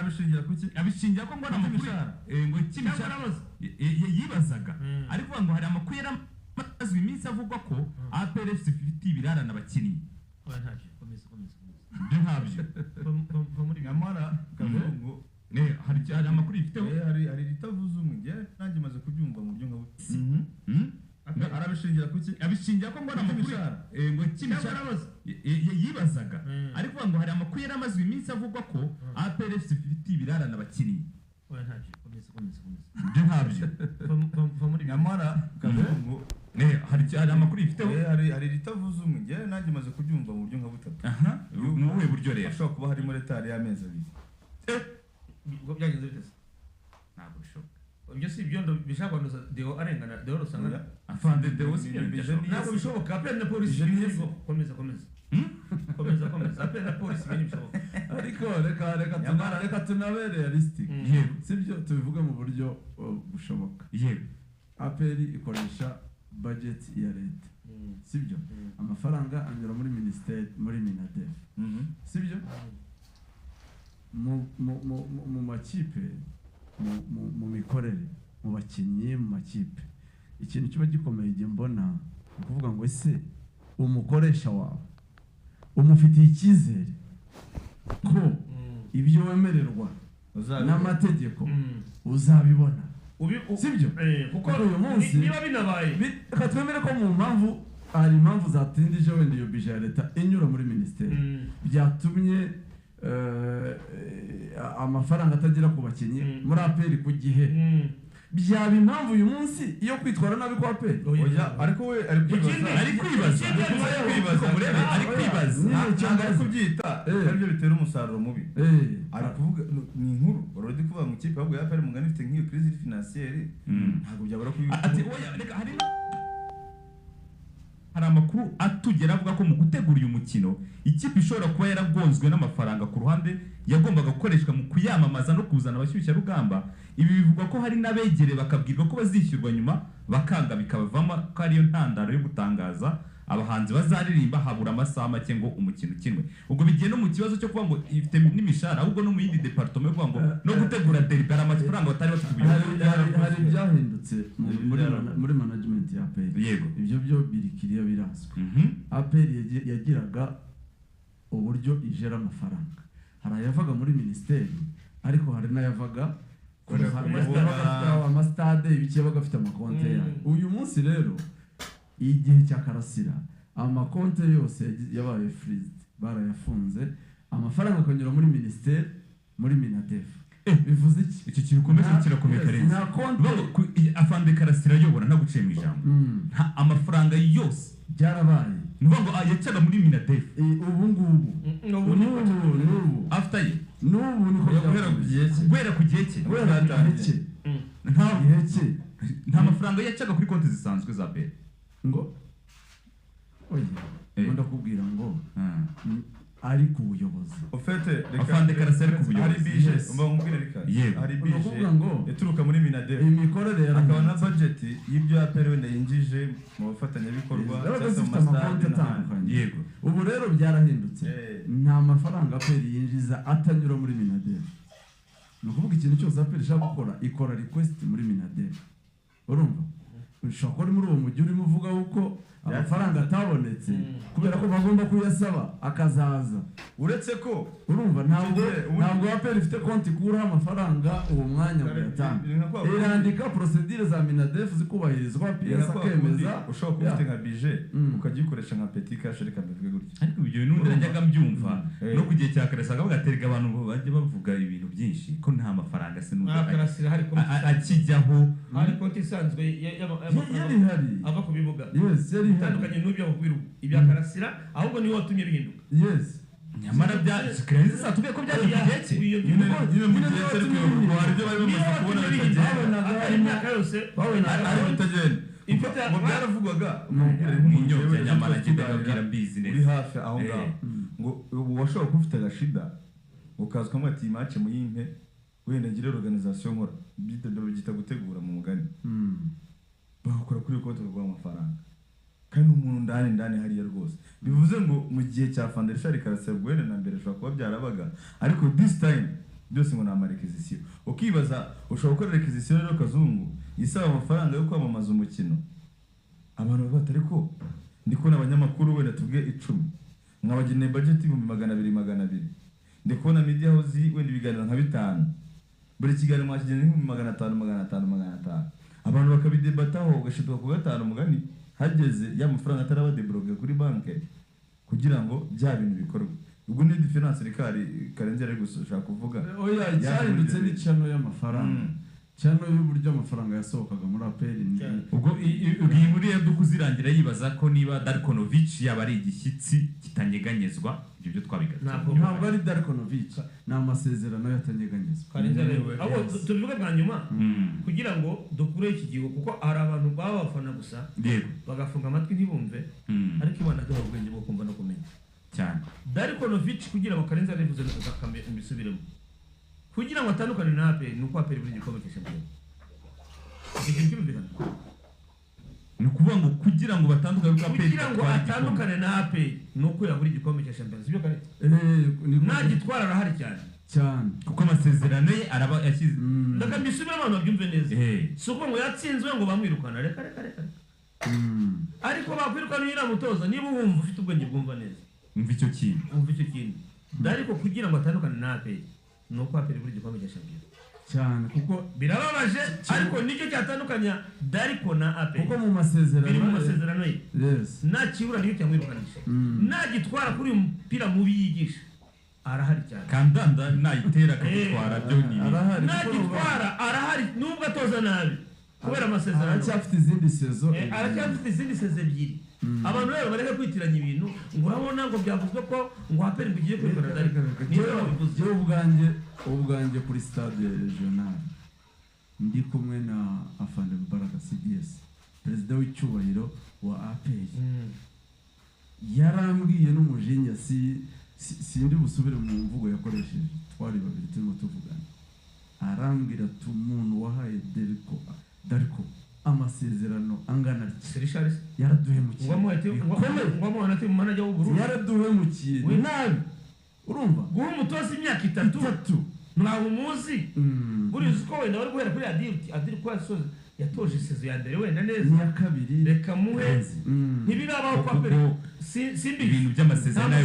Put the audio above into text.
abishingira kuki abishingira ko ngo amakuru ngo kimishara yibazaga ariko ngo hari amakuru yaramazwe iminsi avuga ko APRFC ifite ibirarana abakinnyi ntabyo muri nyamara kazungu hari amakuru ifiteho hari ritavuze umwe nge nanjye maze kubyumva mu buryo nk'abu arabishingira kuki abishingira ko ngo amakuru ngo kimishara yibazaga ariko ngo hari amakuru yaramazwe iminsi avuga ko APRFC ifite ibirarana abakinnyi ntabyo muri nyamara kazungu hari amakuru ifiteho hari ritavuze umwe nge nanjye maze kubyumva mu buryo nk'abutatu mu buhe buryo rero ashobora kuba harimo retari y'amezi abiri ubwo byagenze bitese ntabwo bishoboka ibyo si ibyo bishaka kwanduza Deo arengana Deo rusanga afande Deo si ntabwo bishoboka apel na polisi komeza apel na polisi bini bishoboka ariko reka tunabere realistic sibyo tubivuga mu buryo bushoboka apel ikoresha budget ya leta sibyo amafaranga anyura muri ministeri muri minadef sibyo mu makipe mu mikorere mu bakinnyi mu makipe ikintu kiba gikomeye igihe mbona ukuvuga ngo ese umukoresha wawe umufitiye icyizere ko ibyo wemererwa n'amategeko uzabibona sibyo kuko uyu munsi niba binabaye reka twemere ko mu mpamvu hari impamvu zatindije wenda iyo bije ya leta inyura muri ministeri byatumye amafaranga atagera ku bakinnyi muri APR ku gihe byaba impamvu uyu munsi iyo kwitwara nabi kwa APR ariko we ari kwibaza cyangwa kubyita aribyo bitera umusaruro mubi ari kuvuga ni inkuru already kuvuga mu kipe ahubwo ya APR mugani ifite nk'iyo crise financière ntabwo byabura reka hari amakuru atugera avuga ko mu gutegura uyu mukino ikipe ishobora kuba yaragonzwe n'amafaranga ku ruhande yagombaga gukoreshwa mu kuyamamaza no kuzana abashyushya rugamba ibi bivuga ko hari n'abegere bakabwirwa ko bazishyurwa nyuma bakanga bikabavamo ko ariyo ntandaro yo gutangaza abahanzi bazaririmba habura amasaha make ngo umukino ukinwe ubwo bigiye no mu kibazo cyo kuvuga ngo ifite n'imishahara ahubwo no mu yindi departement kuvuga ngo no gutegura derby amafaranga batari bafite hari byahindutse muri management ya APR yego ibyo byo birikiriya birazwi APR yagiraga uburyo ijera amafaranga hari ayavaga muri ministeri ariko hari n'ayavaga amastade ibikiye bagafite amakonte uyu munsi rero igihe cya Karasira amakonte yose yabaye freezed barayafunze amafaranga akanyura muri ministeri muri minadef bivuze iki kikomeze kirakomeye karenze afande Karasira yobora nta guciye mu ijambo nta amafaranga yose byarabaye nuvuga ngo yacaga muri minadef ubu after ye n'ubu niko guhera ku gihe cye nta mafaranga yacaga kuri konti zisanzwe za APR ngo ndakubwira ngo ari ku buyobozi ofete afande Karasira ku buyobozi ari bije umva ngubwire rika ari bije ngo eturuka muri minadef imikorere akaba na budget y'ibyo APR wenda yinjije mu bafatanya bikorwa cyangwa mu makonti atandukanye yego ubu rero byarahindutse nta mafaranga APR yinjiza atanyura muri minadef nukuvuga ikintu cyose APR ishaka gukora ikora request muri minadef urumva ushaka muri uwo mujyi urimo uvuga uko amafaranga atabonetse kubera ko bagomba kuyasaba akazaza uretse ko urumva ntabwo APR ifite konti kuraho amafaranga uwo mwanya uyatanga irandika procedure za minadef zikubahirizwa PS akemeza ushobora kuba ufite nka budget ukagikoresha nka petit cash reka mbivuge gutya ariko ibyo bintu ndajyaga mbyumva no kugiye cya Karasira bagaterega abantu bajye bavuga ibintu byinshi ko nta mafaranga se Karasira hari akijyaho hari konti isanzwe ava ku bibuga bitandukanye n'ibyo bakubwira ibya Karasira ahubwo niwe watumye bihinduka nyamara bya Crazy satubye ko byaje kugeke nyine mu gihe cyo kwibuka hari byo bari bamaze kubona bitagenda imyaka yose ari bitagenda ifite mu byaravugwaga mu nyota nyamara kidabwira business uri hafi aho ngaho ngo washobora kufite agashida ukazwa mu ati match mu yimpe wenda ngire organisation nkora bita gutegura mu mugani bakora kuri konti rwa amafaranga kandi umuntu ndani hariya rwose bivuze ngo mu gihe cya Fandesha Karasira Karasira na mbere ashobora kuba byarabaga ariko this time byose ngo ni amarekizisiyo. Ukibaza ushobora gukora rekizisiyo rero Kazungu isaba amafaranga yo kwamamaza umukino, abantu bavuga ariko ndi kubona abanyamakuru wenda tuvuge 10 mwabageneye budget ibihumbi 200 ndi kubona media house wenda ibiganiro nka 5 buri kiganiro mwakigeneye ibihumbi 500 abantu bakabidebataho ugashitwa ku gatanu mugani hageze ya mafaranga ataraba debloqué kuri banke kugira ngo bya bintu bikorwe. Ubwo ni difference Karenzi ari gushaka kuvuga oya cyarindutse n'icano y'amafaranga cyano y'uburyo amafaranga yasohokaga muri APR. Ubwo iyi muri yadukuzirangira yibaza ko niba Darkonovic yaba ari igishyitsi kitanyeganyezwa, ibyo byo twabigaza ntabwo ari Darkonovic, ni amasezerano yatanyeganyezwa. abo tubivuga bwa nyuma kugira ngo dukure iki gihe, kuko hari abantu baba bafana gusa bagafunga amatwi ntibumve, ariko ibana duha ubwenge bwo kumva no kumenya cyane. Darkonovic kugira ngo Karenzi arivuze mbisubiremo, kugira ngo atandukane na APR nuko APR buri gikombe cy'ishampion. Ni ukuvuga ngo kugira ngo batandukane na APR, kugira ngo atandukane na APR nuko yaburi igikombe cy'ishampion, sibyo kare nagitwara arahari cyane kuko amasezerano ye araba yashyize. Ndakambisubira abantu babyumve neza, si uko ngo yatsinzwe ngo bamwirukana, reka ariko bakwirukana yiramutoza. Niba wumva ufite ubwenge bwumva neza, umva icyo kintu ariko kugira ngo atandukane na APR nuko APR buri gikombe cy'ishampion cyane, kuko birababaje ariko nicyo cyatandukanya Darko na APR, kuko mu masezerano ye nta kibura niyo cyamwirukanisha, nagitwara kuri uyu mupira mubi yigisha arahari cyane. Kandanda nayitera akagitwara byo ni nagitwara arahari, nubwo atoza nabi kubera amasezerano aracyafite izindi sezo ebyiri. Abantu rero bareka kwitiranya ibintu ngo urabona ngo byavuzwe ko ngo APR bigiye kwikora Darko. Niyo ubwanjye kuri stade regional ndi kumwe na Afande Mbaraga CDS, perezida w'icyubahiro wa APR, yarambwiye n'umujinya sindi busubire mu mvugo yakoresheje, twari babiri turimo tuvugana, arambwira ati umuntu wahaye Darko amasezerano angana Richard yaraduhemukiye, yaraduhemukiye nabi. Urumva guha umutoza imyaka 3 mwaho umuzi buri uko wenda bari guhera kuri Adil kwa soza yatoje sezo ya mbere wenda neza, ni ya kabiri reka muhe ntibirabaho kwa APR. Ibintu by'amasezerano